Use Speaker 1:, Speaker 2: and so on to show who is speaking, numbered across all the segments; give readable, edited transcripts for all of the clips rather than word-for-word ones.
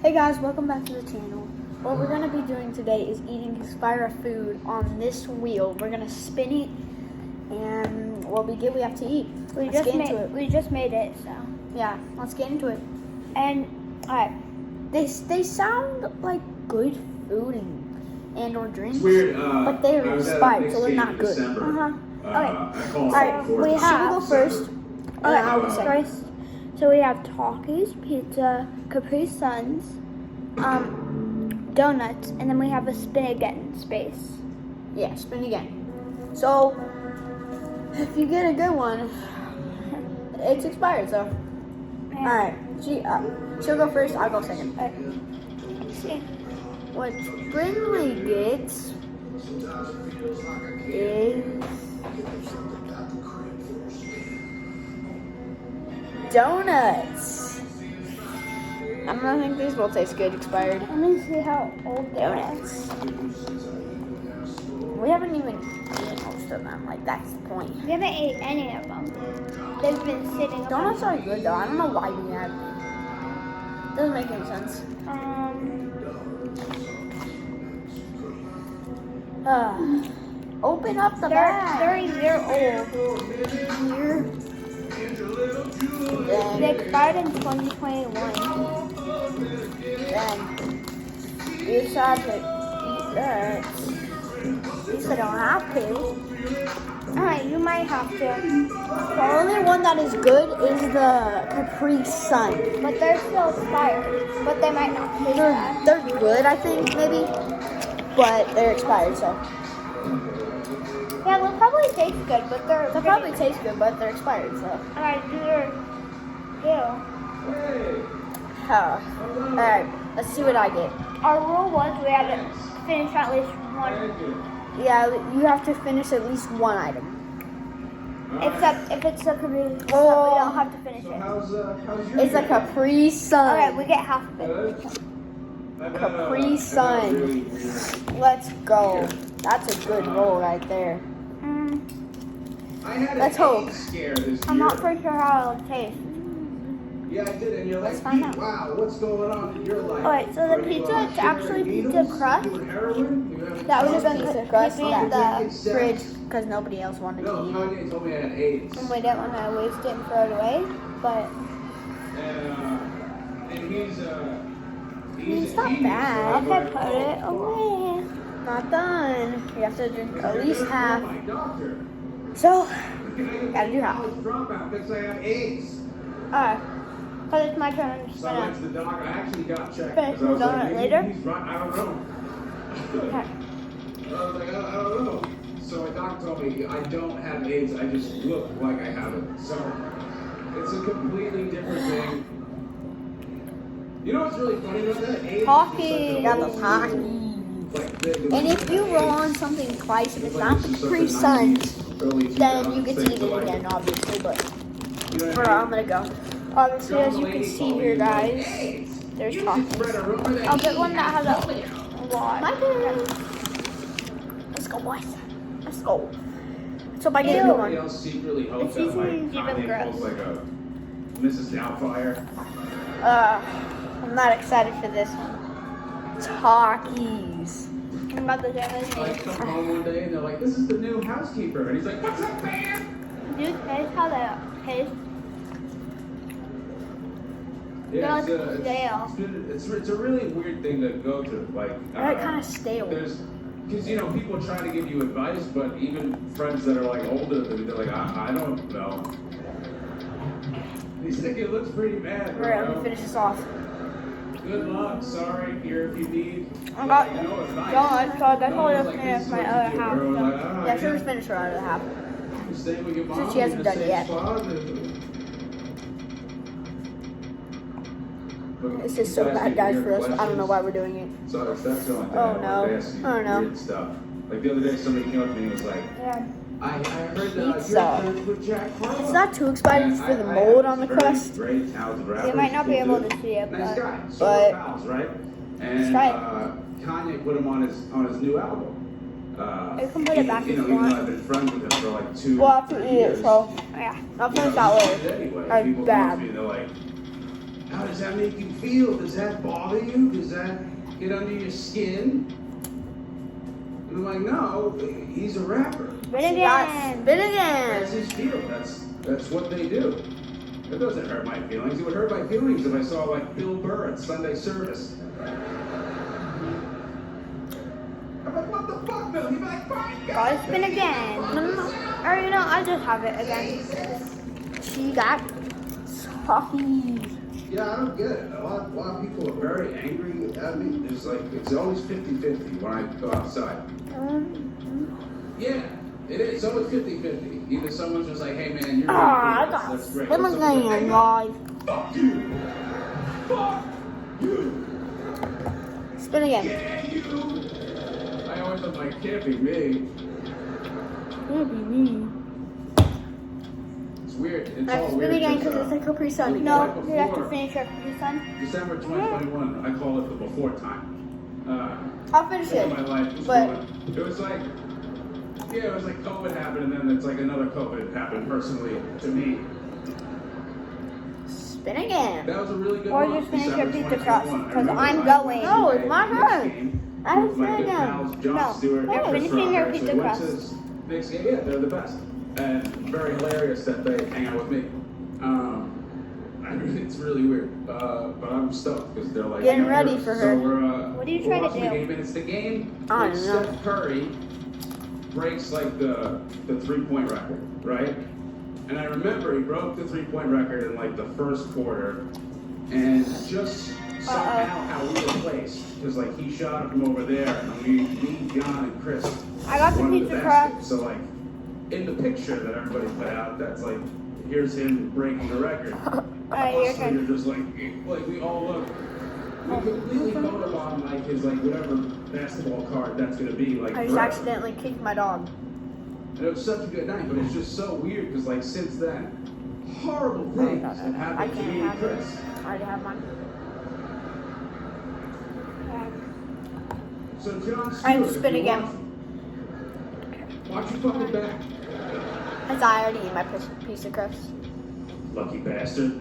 Speaker 1: Hey guys, welcome back to the channel. What we're going to be doing today is eating Aspira food on this wheel. We're going to spin it, and what we get we have to eat.
Speaker 2: We just made it, so.
Speaker 1: Yeah, let's get into it.
Speaker 2: And, alright.
Speaker 1: They sound like good food and or drinks,
Speaker 3: weird,
Speaker 1: but they're expired, so they're not good.
Speaker 2: Okay.
Speaker 1: Alright, we have go first. I'll go second.
Speaker 2: First, so we have Takis, pizza, Capri Suns, donuts, and then we have a spin again space.
Speaker 1: Yeah, spin again. So, if you get a good one, it's expired, so. Alright, she'll go first, I'll go second.
Speaker 2: Let's see.
Speaker 1: What Brinley gets is donuts. I don't think these will taste good expired.
Speaker 2: Let me see how old they are.
Speaker 1: Donuts. We haven't even eaten most of them, like that's the point.
Speaker 2: We haven't ate any of them. They've been sitting.
Speaker 1: Donuts are good though. I don't know why we have. Doesn't make any sense. Open up the bag.
Speaker 2: They're a year old. They expired in 2021.
Speaker 1: Then you decide to eat that. You said I don't have to.
Speaker 2: Alright, you might have to.
Speaker 1: The only one that is good is the Capri Sun.
Speaker 2: But they're still expired. But they might not taste bad.
Speaker 1: They're good, I think, maybe. But they're expired, so.
Speaker 2: Yeah, they'll probably taste good, but
Speaker 1: They'll probably taste good, but they're expired, so.
Speaker 2: Alright, do your deal.
Speaker 1: Alright, let's see what I get.
Speaker 2: Our rule was we had to finish at least one.
Speaker 1: Yeah, you have to finish at least one item.
Speaker 2: Except if it's a Capri Sun, we don't have to finish it.
Speaker 1: It's a Capri Sun.
Speaker 2: Alright, we get half of it.
Speaker 1: Capri Sun. Let's go. That's a good roll right there. Let's hope.
Speaker 2: I'm not for sure how it'll taste.
Speaker 3: Yeah, I did, and you're
Speaker 1: Let's
Speaker 3: like,
Speaker 1: find out.
Speaker 3: wow, what's going on in your life?
Speaker 2: Alright, so the pizza is actually pizza crust. That would have been
Speaker 1: Pizza crust
Speaker 2: keeping
Speaker 1: in
Speaker 2: the
Speaker 1: the fridge because nobody else wanted
Speaker 3: No,
Speaker 1: to eat it.
Speaker 3: Kanye told me I had AIDS.
Speaker 2: and we didn't want to waste it and throw it away. But
Speaker 3: And he's
Speaker 1: It's not bad.
Speaker 2: I can put it away.
Speaker 1: Not done. You have to drink at least half.
Speaker 3: my doctor.
Speaker 1: So, gotta do half.
Speaker 3: I was dropout because I have AIDS.
Speaker 2: Alright, because it's my turn to
Speaker 3: So
Speaker 2: spin
Speaker 3: I went
Speaker 2: it.
Speaker 3: to the doctor. I actually got checked.
Speaker 2: Finish
Speaker 3: 'cause I was
Speaker 2: the
Speaker 3: like,
Speaker 2: donut
Speaker 3: maybe
Speaker 2: later?
Speaker 3: He's right. I don't know.
Speaker 2: Okay.
Speaker 3: I was like, I don't know. So my doctor told me I don't have AIDS. I just look like I have it. So it's a completely different thing. You know what's really funny about that? AIDS
Speaker 1: Hockey.
Speaker 3: is
Speaker 1: Got the
Speaker 3: such a
Speaker 1: hockey.
Speaker 3: like,
Speaker 1: And if you roll on something twice, if it's not the Capri Suns, then you get to eat it again, obviously. But for I'm gonna go. Obviously, as you can see here, guys, there's chocolate.
Speaker 2: I'll get one that has a lot.
Speaker 1: My turn. Let's go, boys. Let's go. So by getting
Speaker 2: Ew.
Speaker 1: one.
Speaker 3: else secretly hopes
Speaker 2: It's
Speaker 3: that
Speaker 2: easy
Speaker 3: like
Speaker 2: and even
Speaker 3: Kanye
Speaker 2: gross.
Speaker 3: pulls like a Mrs. Doubtfire.
Speaker 1: I'm not excited for this one. Talkies.
Speaker 2: I'm about to do
Speaker 3: I come home one day and they're like, "This is the new housekeeper," and he's like, "What's up, man?"
Speaker 2: Do you taste how they taste?
Speaker 3: Yeah,
Speaker 2: They're like stale.
Speaker 3: it's a really weird thing to go to. Like,
Speaker 1: They're kind of stale.
Speaker 3: there's because people try to give you advice, but even friends that are like older, they're like, I don't know. He's like, it looks pretty bad, bro.
Speaker 1: Alright, let me finish this off.
Speaker 3: Good luck. Sorry, here if you need.
Speaker 2: I got
Speaker 3: you know, advice.
Speaker 2: donuts, so I guess
Speaker 3: No
Speaker 2: I'll
Speaker 3: one's
Speaker 2: just
Speaker 3: like,
Speaker 2: finish
Speaker 3: this is
Speaker 2: my
Speaker 3: what
Speaker 2: other
Speaker 3: you do,
Speaker 2: half.
Speaker 3: bro. Like,
Speaker 1: Yeah, she was finished her out of the half.
Speaker 3: You stay with your mom.
Speaker 1: Since she hasn't
Speaker 3: in the
Speaker 1: done it
Speaker 3: same
Speaker 1: yet.
Speaker 3: spot.
Speaker 1: This is so bad, guys, for us. I don't know why we're doing it.
Speaker 3: So that's the only thing.
Speaker 1: Oh, no.
Speaker 3: They ask you
Speaker 1: Oh, no.
Speaker 3: weird stuff. Like the other day, somebody came up to me and was like,
Speaker 2: Yeah.
Speaker 3: I heard that
Speaker 1: Pizza.
Speaker 3: you're friends with Jack Harlow.
Speaker 1: It's not too expired just for the mold on the crust.
Speaker 3: Great talented rapper.
Speaker 2: You might not be
Speaker 3: He's
Speaker 2: able
Speaker 3: good.
Speaker 2: to see it,
Speaker 3: Nice
Speaker 2: but
Speaker 3: guy. So
Speaker 1: but-
Speaker 3: pals, right? And
Speaker 2: Let's try it.
Speaker 3: Kanye put him on his new album.
Speaker 2: You can put it back if you
Speaker 3: even though
Speaker 2: want.
Speaker 3: I've been friends with him for like 2
Speaker 1: We'll have to eat it,
Speaker 3: years.
Speaker 1: so
Speaker 2: Yeah.
Speaker 1: I'll finish that later.
Speaker 3: Anyway,
Speaker 1: That's
Speaker 3: people
Speaker 1: bad.
Speaker 3: come to me, they're like, How does that make you feel? Does that bother you? Does that get under your skin? And I'm like, no, he's a rapper.
Speaker 2: Spin
Speaker 1: Yes,
Speaker 2: again.
Speaker 1: spin again.
Speaker 3: That's his field. That's what they do. It doesn't hurt my feelings. It would hurt my feelings if I saw like Bill Burr at Sunday service. I'm like, what the fuck, Bill? He'd be like, fine,
Speaker 2: Gotta spin again. Or you know, I just have it again.
Speaker 1: She got toffee.
Speaker 3: Yeah, I don't get it. A lot of people are very angry at me. It's like, it's always 50-50 when I go outside. Yeah, it is. It's always 50-50. Either someone's just like, hey man, you're
Speaker 1: Ah, I
Speaker 3: really
Speaker 1: got
Speaker 3: cool. That's great.
Speaker 1: spin
Speaker 3: Or someone's like,
Speaker 1: again,
Speaker 3: hey,
Speaker 1: guys.
Speaker 3: fuck you. Fuck you.
Speaker 1: Spin again.
Speaker 3: Yeah, you. I always am like, can't be me.
Speaker 1: Can't be me.
Speaker 3: It's weird. It's
Speaker 1: I have
Speaker 3: all
Speaker 1: to spin
Speaker 3: weird.
Speaker 1: again because it's a Capri Sun.
Speaker 2: No,
Speaker 3: Right
Speaker 2: you have to
Speaker 3: before-
Speaker 2: finish your son.
Speaker 3: December 2021, I call it the before time.
Speaker 1: I'll finish
Speaker 3: All my
Speaker 1: it.
Speaker 3: life was
Speaker 1: But-
Speaker 3: going. It was like, yeah, it was like COVID happened, and then it's like another COVID happened personally to me.
Speaker 1: Spin again.
Speaker 3: That was a really good
Speaker 2: Or
Speaker 3: month,
Speaker 2: just finish your
Speaker 3: December
Speaker 2: pizza crust,
Speaker 3: 2021. I
Speaker 2: 'cause
Speaker 3: remember
Speaker 2: I'm
Speaker 3: I
Speaker 2: going.
Speaker 1: No, it's my
Speaker 3: played the Knicks
Speaker 1: turn.
Speaker 3: game
Speaker 1: I have
Speaker 3: with my
Speaker 1: to
Speaker 3: good
Speaker 1: spin
Speaker 3: pals, John
Speaker 2: No,
Speaker 3: Stewart,
Speaker 2: you're
Speaker 3: and Chris
Speaker 2: finishing your
Speaker 3: Roberts.
Speaker 2: pizza
Speaker 3: We went
Speaker 2: crust.
Speaker 3: to this Knicks game. Yeah, they're the best. And very hilarious that they hang out with me. It's really weird, but I'm stoked because they're like
Speaker 1: Getting
Speaker 3: younger.
Speaker 1: ready for
Speaker 3: So
Speaker 1: her.
Speaker 2: What are you trying to
Speaker 3: watching
Speaker 2: do?
Speaker 3: The game, and it's the game.
Speaker 1: I
Speaker 3: when
Speaker 1: don't know.
Speaker 3: Steph Curry breaks like the 3-point record, right? And I remember he broke the 3-point record in like the first quarter, and just somehow how we were placed, because like he shot it from over there, and me, John, and Chris.
Speaker 2: I got the
Speaker 3: won
Speaker 2: pizza
Speaker 3: basket.
Speaker 2: crust.
Speaker 3: So like in the picture that everybody put out, that's like here's him breaking the record.
Speaker 2: Alright, your
Speaker 3: So
Speaker 2: turn.
Speaker 3: you're just like we all look. We completely photobomb like his like whatever basketball card that's gonna be like.
Speaker 1: I just
Speaker 3: forever.
Speaker 1: accidentally kicked my dog.
Speaker 3: And it was such a good night, but it's just so weird because like since then, horrible things have
Speaker 1: I
Speaker 3: happened to
Speaker 1: can't
Speaker 3: me and
Speaker 1: have it.
Speaker 3: Chris.
Speaker 1: I already have mine.
Speaker 3: So John Stewart,
Speaker 1: I'm
Speaker 3: if
Speaker 1: spin
Speaker 3: you're
Speaker 1: again.
Speaker 3: watch your fucking back,
Speaker 1: As I already ate my piece of crust.
Speaker 3: lucky bastard.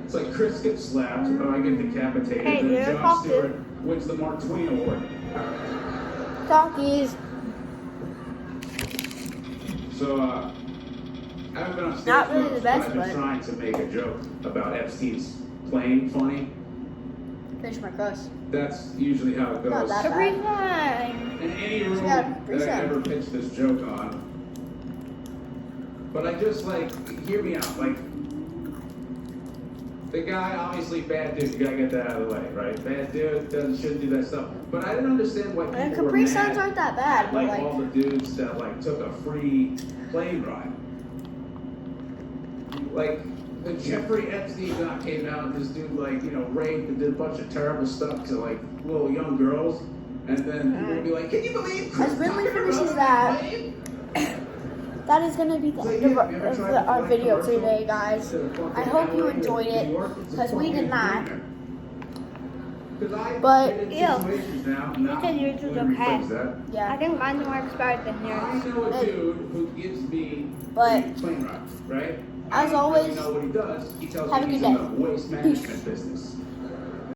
Speaker 3: It's like Chris gets slapped, and I get decapitated,
Speaker 2: Hey,
Speaker 3: and
Speaker 2: you're
Speaker 3: then
Speaker 2: a
Speaker 3: John
Speaker 2: fucker.
Speaker 3: Stewart wins the Mark Twain Award.
Speaker 1: Talkies.
Speaker 3: So, I haven't been on stage
Speaker 1: Not really
Speaker 3: much,
Speaker 1: the best,
Speaker 3: I've been
Speaker 1: but-
Speaker 3: trying to make a joke about Epstein's plane funny.
Speaker 1: Finish my crust.
Speaker 3: That's usually how it goes.
Speaker 1: Not that
Speaker 2: Capri
Speaker 1: bad.
Speaker 2: Sun.
Speaker 3: In any room
Speaker 1: Yeah,
Speaker 3: that I ever pitched this joke on. But I just like, hear me out. Like, the guy, obviously bad dude, you gotta get that out of the way, right? Bad dude, shouldn't do that stuff. But I didn't understand why people
Speaker 1: And
Speaker 3: were
Speaker 1: Capri
Speaker 3: mad
Speaker 1: Suns aren't that bad,
Speaker 3: at,
Speaker 1: but
Speaker 3: like,
Speaker 1: like,
Speaker 3: all the dudes that like took a free plane ride. Like, the Jeffrey Epstein doc came out, and this dude like, raped and did a bunch of terrible stuff to like little young girls. And then people would be like, can you believe Chris
Speaker 1: As Ridley
Speaker 3: Tucker
Speaker 1: finishes
Speaker 3: rode on
Speaker 1: that,
Speaker 3: plane?"
Speaker 1: that is gonna be the
Speaker 3: It's like,
Speaker 1: end
Speaker 3: yeah, have you ever
Speaker 1: of
Speaker 3: tried to
Speaker 1: our
Speaker 3: fly
Speaker 1: video
Speaker 3: commercial
Speaker 1: today, guys.
Speaker 3: to the fucking
Speaker 1: I hope you
Speaker 3: LA or
Speaker 1: enjoyed
Speaker 3: New
Speaker 1: it,
Speaker 3: York? It's a
Speaker 1: because we did
Speaker 3: fucking
Speaker 1: not.
Speaker 3: nightmare. 'Cause I've
Speaker 1: But-
Speaker 3: been in
Speaker 2: Ew.
Speaker 3: situations now, not
Speaker 2: said yours was
Speaker 3: let me
Speaker 2: okay.
Speaker 3: rephrase that.
Speaker 2: I
Speaker 1: Yeah.
Speaker 2: think mine works better than
Speaker 3: I
Speaker 2: yours.
Speaker 3: know a dude who gives me
Speaker 1: But-
Speaker 3: free plane rides, right?
Speaker 1: As
Speaker 3: I don't
Speaker 1: always,
Speaker 3: really know what he does. He tells
Speaker 1: have a
Speaker 3: me he's
Speaker 1: good
Speaker 3: in
Speaker 1: day.
Speaker 3: the waste management business.